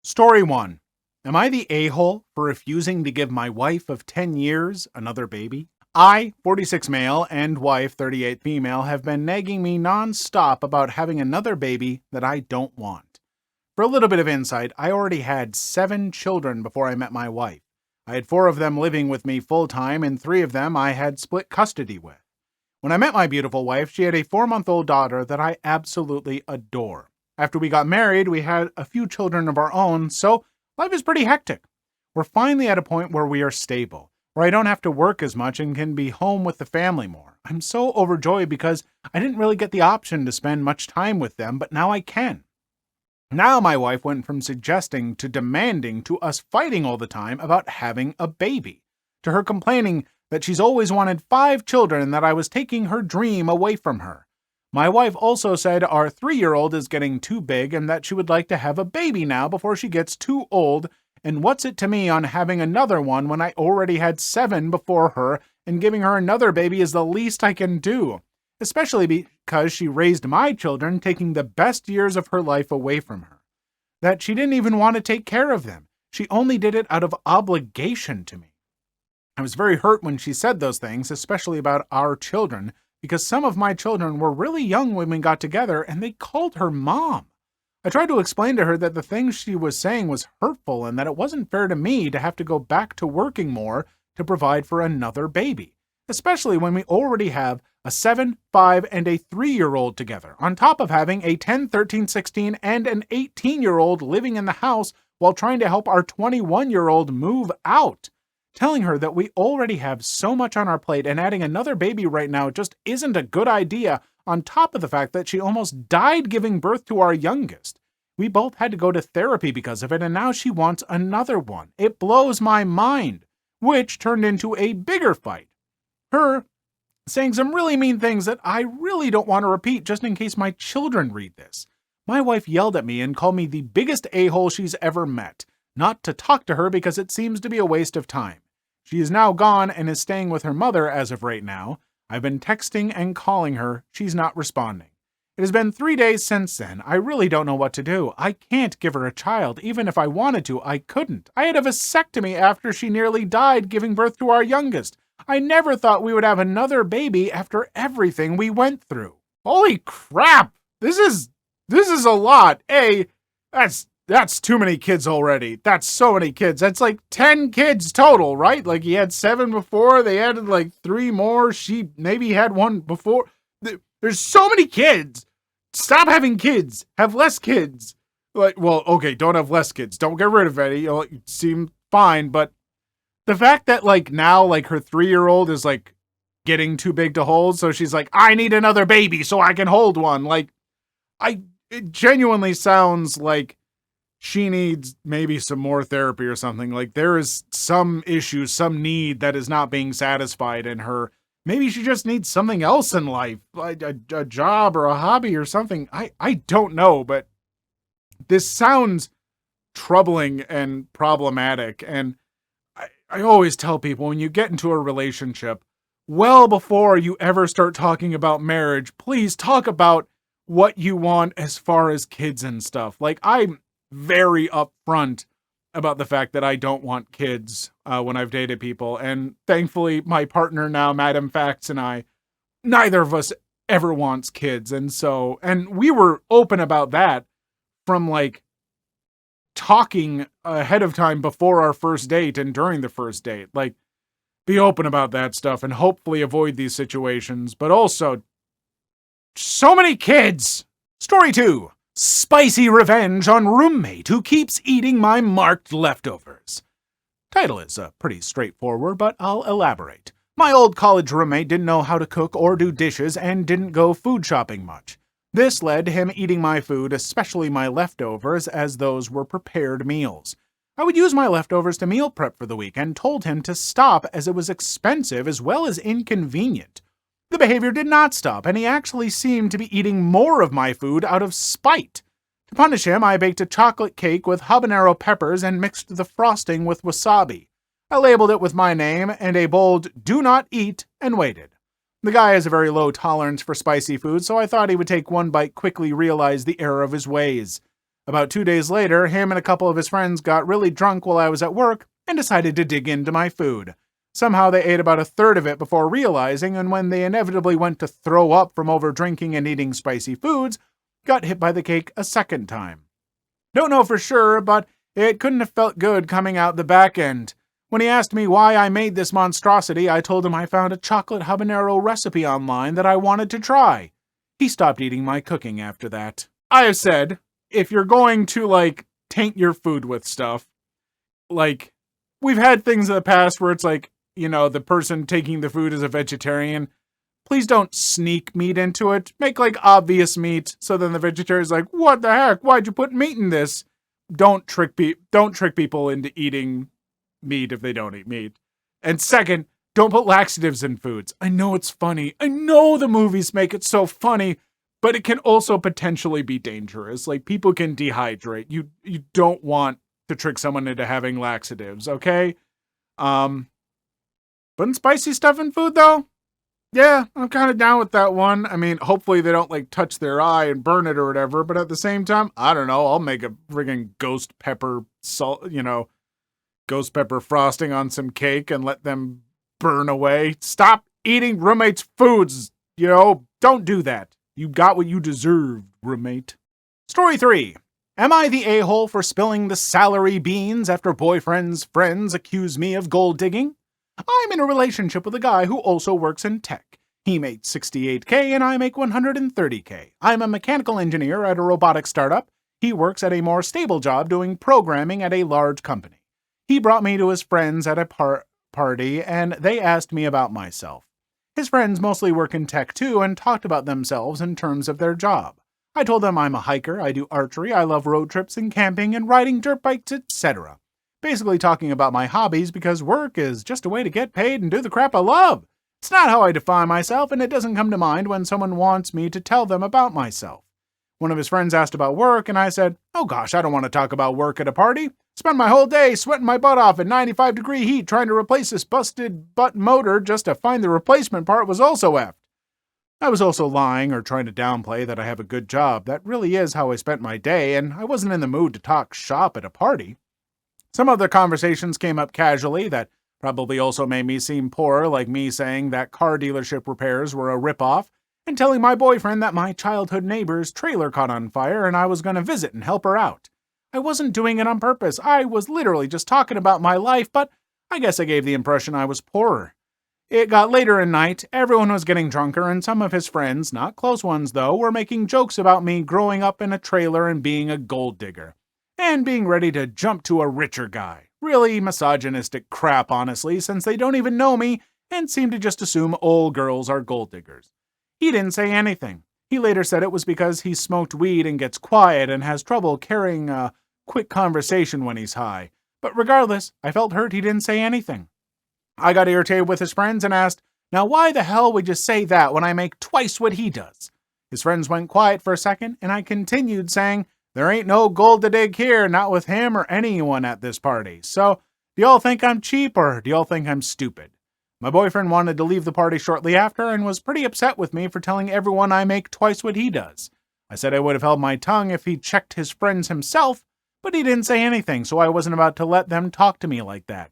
Story 1. Am I the a-hole for refusing to give my wife of 10 years another baby? I, 46 male, and wife, 38 female, have been nagging me non-stop about having another baby that I don't want. For a little bit of insight, I already had 7 children before I met my wife. I had 4 of them living with me full-time, and 3 of them I had split custody with. When I met my beautiful wife, she had a 4-month-old daughter that I absolutely adore. After we got married, we had a few children of our own, so life is pretty hectic. We're finally at a point where we are stable, where I don't have to work as much and can be home with the family more. I'm so overjoyed because I didn't really get the option to spend much time with them, but now I can. Now my wife went from suggesting to demanding to us fighting all the time about having a baby, to her complaining that she's always wanted 5 children and that I was taking her dream away from her. My wife also said our 3-year-old is getting too big and that she would like to have a baby now before she gets too old, and what's it to me on having another one when I already had 7 before her, and giving her another baby is the least I can do, especially because she raised my children, taking the best years of her life away from her. That she didn't even want to take care of them. She only did it out of obligation to me. I was very hurt when she said those things, especially about our children, because some of my children were really young when we got together, and they called her mom. I tried to explain to her that the things she was saying was hurtful and that it wasn't fair to me to have to go back to working more to provide for another baby, especially when we already have a 7, 5, and a 3-year-old together, on top of having a 10, 13, 16, and an 18-year-old living in the house while trying to help our 21-year-old move out. Telling her that we already have so much on our plate and adding another baby right now just isn't a good idea, on top of the fact that she almost died giving birth to our youngest. We both had to go to therapy because of it, and now she wants another one. It blows my mind, which turned into a bigger fight. Her saying some really mean things that I really don't want to repeat just in case my children read this. My wife yelled at me and called me the biggest a-hole she's ever met, not to talk to her because it seems to be a waste of time. She is now gone and is staying with her mother as of right now. I've been texting and calling her. She's not responding. It has been 3 days since then. I really don't know what to do. I can't give her a child. Even if I wanted to, I couldn't. I had a vasectomy after she nearly died giving birth to our youngest. I never thought we would have another baby after everything we went through. Holy crap! This is a lot. That's too many kids already. That's so many kids. That's like 10 kids total, right? Like he had 7 before, they added like 3 more. She maybe had 1 before. There's so many kids. Stop having kids. Have less kids. Okay, don't have less kids. Don't get rid of any. You seem fine, but the fact that like now like her 3-year-old is like getting too big to hold, so she's like, I need another baby so I can hold one. It genuinely sounds like she needs maybe some more therapy or something. Like there is some issue, some need that is not being satisfied in her. Maybe she just needs something else in life, like a job or a hobby or something. I don't know, but this sounds troubling and problematic. And I always tell people when you get into a relationship, well before you ever start talking about marriage, please talk about what you want as far as kids and stuff. Like I'm very upfront about the fact that I don't want kids when I've dated people. And thankfully, my partner now, Madam Facts, and I, neither of us ever wants kids. And we were open about that from like talking ahead of time before our first date and during the first date. Like, be open about that stuff and hopefully avoid these situations. But also, so many kids! Story 2. Spicy revenge on roommate who keeps eating my marked leftovers. Title is pretty straightforward, but I'll elaborate. My old college roommate didn't know how to cook or do dishes and didn't go food shopping much. This led to him eating my food, especially my leftovers, as those were prepared meals. I would use my leftovers to meal prep for the week and told him to stop as it was expensive as well as inconvenient. The behavior did not stop, and he actually seemed to be eating more of my food out of spite. To punish him, I baked a chocolate cake with habanero peppers and mixed the frosting with wasabi. I labeled it with my name and a bold "Do not eat" and waited. The guy has a very low tolerance for spicy food, so I thought he would take one bite, quickly realize the error of his ways. About 2 days later, him and a couple of his friends got really drunk while I was at work and decided to dig into my food. Somehow they ate about a third of it before realizing, and when they inevitably went to throw up from over drinking and eating spicy foods, got hit by the cake a second time. Don't know for sure, but it couldn't have felt good coming out the back end. When he asked me why I made this monstrosity, I told him I found a chocolate habanero recipe online that I wanted to try. He stopped eating my cooking after that. I have said, if you're going to, taint your food with stuff, we've had things in the past where it's the person taking the food is a vegetarian. Please don't sneak meat into it. Make, obvious meat, so then the vegetarian's like, what the heck? Why'd you put meat in this? Don't trick people into eating meat if they don't eat meat. And second, don't put laxatives in foods. I know it's funny. I know the movies make it so funny, but it can also potentially be dangerous. People can dehydrate. You don't want to trick someone into having laxatives, okay? Putting spicy stuff in food, though? Yeah, I'm kind of down with that one. I mean, hopefully they don't, touch their eye and burn it or whatever, but at the same time, I don't know, I'll make a friggin' ghost pepper ghost pepper frosting on some cake and let them burn away. Stop eating roommates' foods, don't do that. You got what you deserved, roommate. Story 3. Am I the a-hole for spilling the salary beans after boyfriend's friends accuse me of gold digging? I'm in a relationship with a guy who also works in tech. He makes $68K and I make $130K. I'm a mechanical engineer at a robotics startup. He works at a more stable job doing programming at a large company. He brought me to his friends at a party and they asked me about myself. His friends mostly work in tech too and talked about themselves in terms of their job. I told them I'm a hiker, I do archery, I love road trips and camping and riding dirt bikes, etc. Basically talking about my hobbies because work is just a way to get paid and do the crap I love. It's not how I define myself, and it doesn't come to mind when someone wants me to tell them about myself. One of his friends asked about work, and I said, oh gosh, I don't want to talk about work at a party. Spend my whole day sweating my butt off in 95-degree heat trying to replace this busted butt motor just to find the replacement part was also effed. I was also lying or trying to downplay that I have a good job. That really is how I spent my day, and I wasn't in the mood to talk shop at a party. Some other conversations came up casually that probably also made me seem poor, like me saying that car dealership repairs were a ripoff, and telling my boyfriend that my childhood neighbor's trailer caught on fire and I was going to visit and help her out. I wasn't doing it on purpose. I was literally just talking about my life, but I guess I gave the impression I was poorer. It got later in night, everyone was getting drunker, and some of his friends, not close ones though, were making jokes about me growing up in a trailer and being a gold digger. And being ready to jump to a richer guy. Really misogynistic crap, honestly, since they don't even know me and seem to just assume all girls are gold diggers. He didn't say anything. He later said it was because he smoked weed and gets quiet and has trouble carrying a quick conversation when he's high. But regardless, I felt hurt he didn't say anything. I got irritated with his friends and asked, now why the hell would you say that when I make twice what he does? His friends went quiet for a second, and I continued saying, there ain't no gold to dig here, not with him or anyone at this party. So, do y'all think I'm cheap or do y'all think I'm stupid? My boyfriend wanted to leave the party shortly after and was pretty upset with me for telling everyone I make twice what he does. I said I would have held my tongue if he checked his friends himself, but he didn't say anything, so I wasn't about to let them talk to me like that.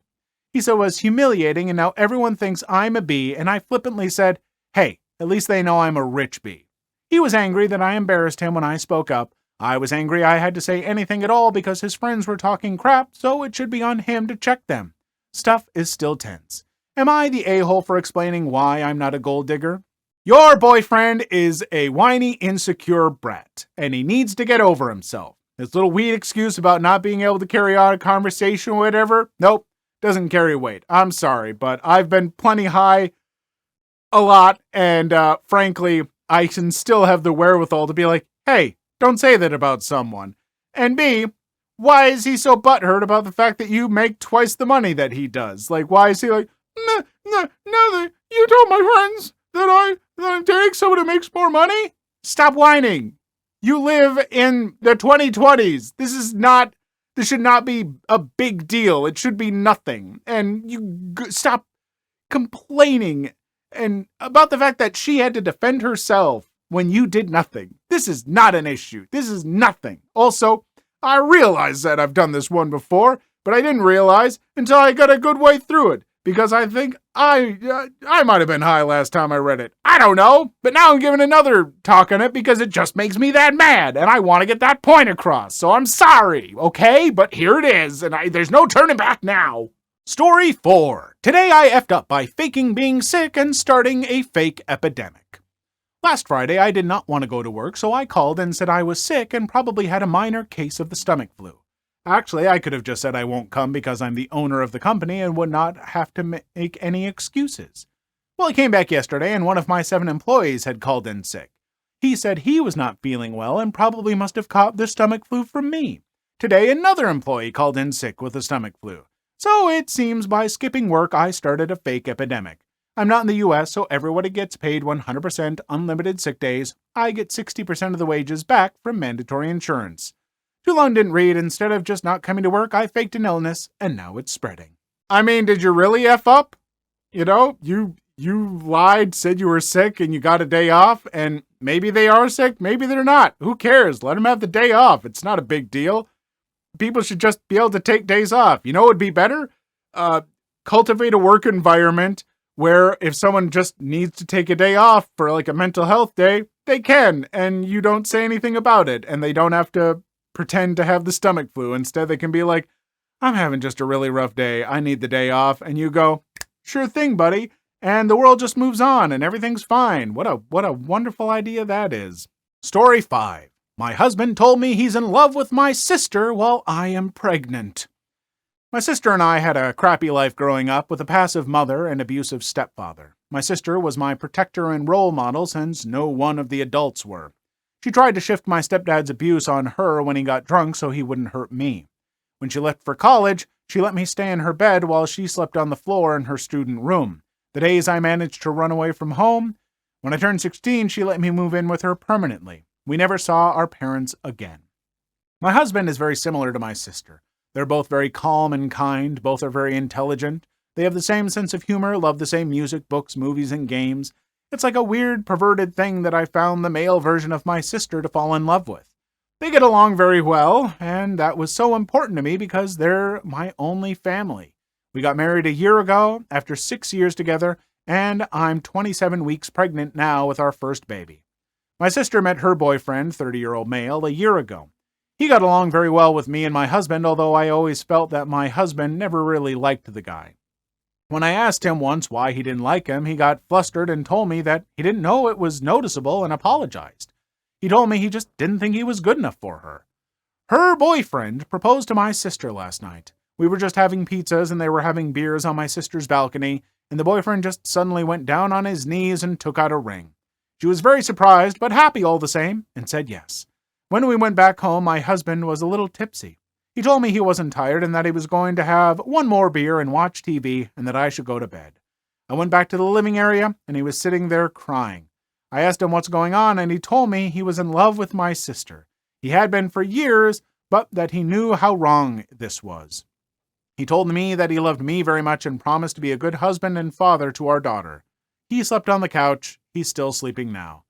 He said it was humiliating and now everyone thinks I'm a B, and I flippantly said, hey, at least they know I'm a rich B. He was angry that I embarrassed him when I spoke up. I was angry I had to say anything at all because his friends were talking crap, so it should be on him to check them. Stuff is still tense. Am I the a-hole for explaining why I'm not a gold digger? Your boyfriend is a whiny, insecure brat, and he needs to get over himself. His little weed excuse about not being able to carry on a conversation or whatever, nope, doesn't carry weight. I'm sorry, but I've been plenty high a lot, and frankly, I can still have the wherewithal to be like, hey, don't say that about someone. And B, why is he so butthurt about the fact that you make twice the money that he does? Why is he like, no, you told my friends that I'm dating someone who makes more money? Stop whining. You live in the 2020s. This should not be a big deal. It should be nothing. And you stop complaining and about the fact that she had to defend herself when you did nothing. This is not an issue. This is nothing. Also, I realize that I've done this one before, but I didn't realize until I got a good way through it, because I think I might have been high last time I read it. I don't know, but now I'm giving another talk on it because it just makes me that mad, and I want to get that point across. So I'm sorry, okay? But here it is, and there's no turning back now. Story 4. Today I effed up by faking being sick and starting a fake epidemic. Last Friday I did not want to go to work, so I called and said I was sick and probably had a minor case of the stomach flu. Actually, I could have just said I won't come because I'm the owner of the company and would not have to make any excuses. Well, he came back yesterday and one of my 7 employees had called in sick. He said he was not feeling well and probably must have caught the stomach flu from me. Today, another employee called in sick with the stomach flu. So it seems by skipping work I started a fake epidemic. I'm not in the US, so everybody gets paid 100% unlimited sick days. I get 60% of the wages back from mandatory insurance. Too long didn't read. Instead of just not coming to work, I faked an illness, and now it's spreading. I mean, did you really F up? You know, you lied, said you were sick, and you got a day off, and maybe they are sick, maybe they're not. Who cares? Let them have the day off. It's not a big deal. People should just be able to take days off. You know what would be better? Cultivate a work environment where if someone just needs to take a day off for like a mental health day, they can, and you don't say anything about it, and they don't have to pretend to have the stomach flu. Instead, they can be like, I'm having just a really rough day. I need the day off. And you go, sure thing, buddy. And the world just moves on and everything's fine. What a wonderful idea that is. Story 5. My husband told me he's in love with my sister while I am pregnant. My sister and I had a crappy life growing up with a passive mother and abusive stepfather. My sister was my protector and role model since no one of the adults were. She tried to shift my stepdad's abuse on her when he got drunk so he wouldn't hurt me. When she left for college, she let me stay in her bed while she slept on the floor in her student room. The days I managed to run away from home, when I turned 16, she let me move in with her permanently. We never saw our parents again. My husband is very similar to my sister. They're both very calm and kind. Both are very intelligent. They have the same sense of humor, love the same music, books, movies, and games. It's like a weird, perverted thing that I found the male version of my sister to fall in love with. They get along very well, and that was so important to me because they're my only family. We got married a year ago, after 6 years together, and I'm 27 weeks pregnant now with our first baby. My sister met her boyfriend, 30-year-old male, a year ago. He got along very well with me and my husband, although I always felt that my husband never really liked the guy. When I asked him once why he didn't like him, he got flustered and told me that he didn't know it was noticeable and apologized. He told me he just didn't think he was good enough for her. Her boyfriend proposed to my sister last night. We were just having pizzas and they were having beers on my sister's balcony, and the boyfriend just suddenly went down on his knees and took out a ring. She was very surprised, but happy all the same, and said yes. When we went back home, my husband was a little tipsy. He told me he wasn't tired and that he was going to have one more beer and watch TV and that I should go to bed. I went back to the living area and he was sitting there crying. I asked him what's going on and he told me he was in love with my sister. He had been for years, but that he knew how wrong this was. He told me that he loved me very much and promised to be a good husband and father to our daughter. He slept on the couch. He's still sleeping now.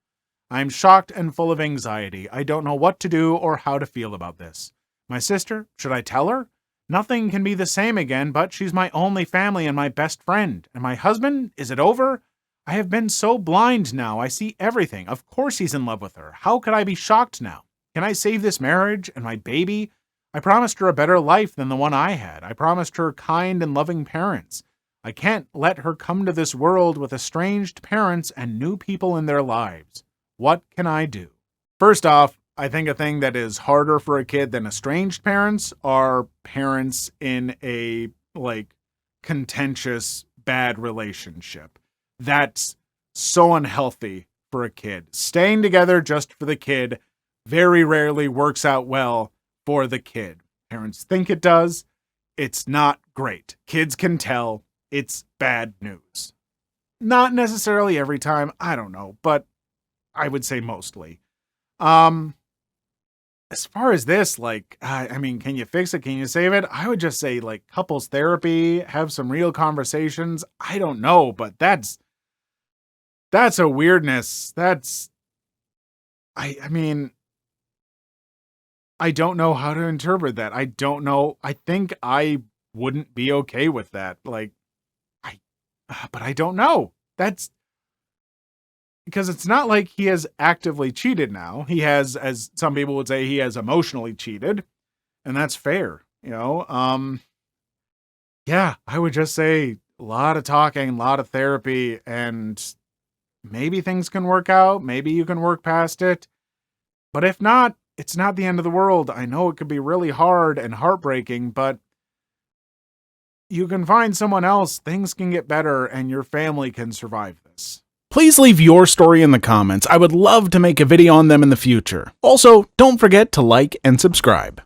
I'm shocked and full of anxiety. I don't know what to do or how to feel about this. My sister, should I tell her? Nothing can be the same again, but she's my only family and my best friend. And my husband, is it over? I have been so blind now. I see everything. Of course he's in love with her. How could I be shocked now? Can I save this marriage and my baby? I promised her a better life than the one I had. I promised her kind and loving parents. I can't let her come to this world with estranged parents and new people in their lives. What can I do? First off, I think a thing that is harder for a kid than estranged parents are parents in a, contentious, bad relationship. That's so unhealthy for a kid. Staying together just for the kid very rarely works out well for the kid. Parents think it does. It's not great. Kids can tell it's bad news. Not necessarily every time, I don't know, but I would say mostly. As far as this, can you fix it? Can you save it? I would just say, couples therapy, have some real conversations. I don't know, but that's a weirdness. I don't know how to interpret that. I don't know. I think I wouldn't be okay with that. Like, I, but I don't know. That's because it's not like he has actively cheated now. He has, as some people would say, he has emotionally cheated, and that's fair. Yeah, I would just say a lot of talking, a lot of therapy, and maybe things can work out. Maybe you can work past it. But if not, it's not the end of the world. I know it could be really hard and heartbreaking, but you can find someone else. Things can get better, and your family can survive this. Please leave your story in the comments. I would love to make a video on them in the future. Also, don't forget to like and subscribe.